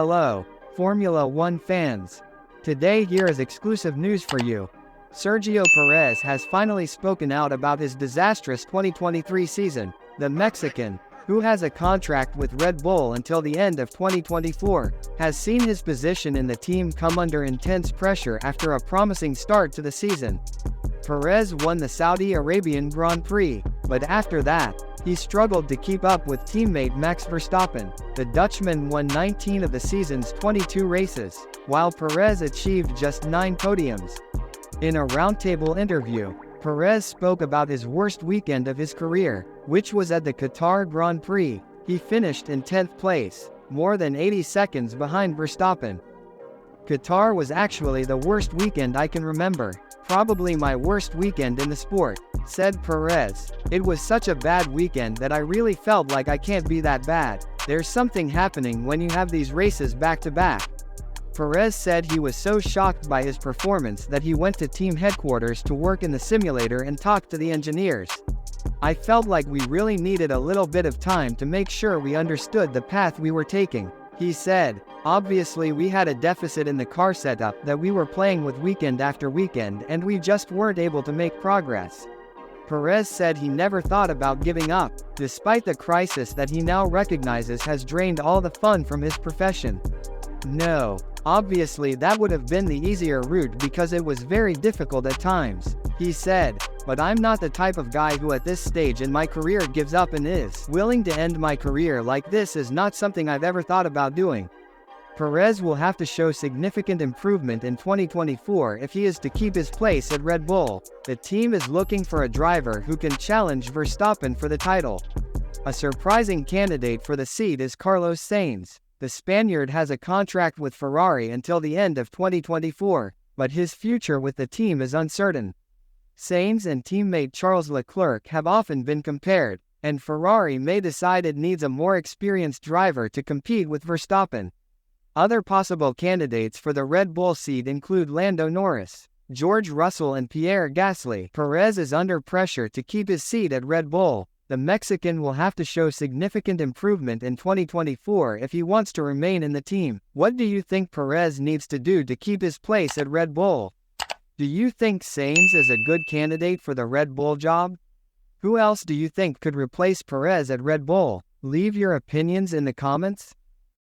Hello, Formula One fans. Today here is exclusive news for you. Sergio Perez has finally spoken out about his disastrous 2023 season. The Mexican, who has a contract with Red Bull until the end of 2024, has seen his position in the team come under intense pressure after a promising start to the season. Perez won the Saudi Arabian Grand Prix, but after that, he struggled to keep up with teammate Max Verstappen. The Dutchman won 19 of the season's 22 races, while Perez achieved just 9 podiums. In a roundtable interview, Perez spoke about his worst weekend of his career, which was at the Qatar Grand Prix. He finished in 10th place, more than 80 seconds behind Verstappen. Qatar was actually the worst weekend I can remember. Probably my worst weekend in the sport, said Perez. It was such a bad weekend that I really felt like I can't be that bad. There's something happening when you have these races back to back. Perez said he was so shocked by his performance that he went to team headquarters to work in the simulator and talk to the engineers. I felt like we really needed a little bit of time to make sure we understood the path we were taking, he said. Obviously we had a deficit in the car setup that we were playing with weekend after weekend and we just weren't able to make progress. Perez said he never thought about giving up, despite the crisis that he now recognizes has drained all the fun from his profession. No, obviously that would have been the easier route because it was very difficult at times, he said, but I'm not the type of guy who at this stage in my career gives up and is willing to end my career like this is not something I've ever thought about doing. Perez will have to show significant improvement in 2024 if he is to keep his place at Red Bull. The team is looking for a driver who can challenge Verstappen for the title. A surprising candidate for the seat is Carlos Sainz. The Spaniard has a contract with Ferrari until the end of 2024, but his future with the team is uncertain. Sainz and teammate Charles Leclerc have often been compared, and Ferrari may decide it needs a more experienced driver to compete with Verstappen. Other possible candidates for the Red Bull seat include Lando Norris, George Russell and Pierre Gasly. Perez is under pressure to keep his seat at Red Bull. The Mexican will have to show significant improvement in 2024 if he wants to remain in the team. What do you think Perez needs to do to keep his place at Red Bull? Do you think Sainz is a good candidate for the Red Bull job? Who else do you think could replace Perez at Red Bull? Leave your opinions in the comments.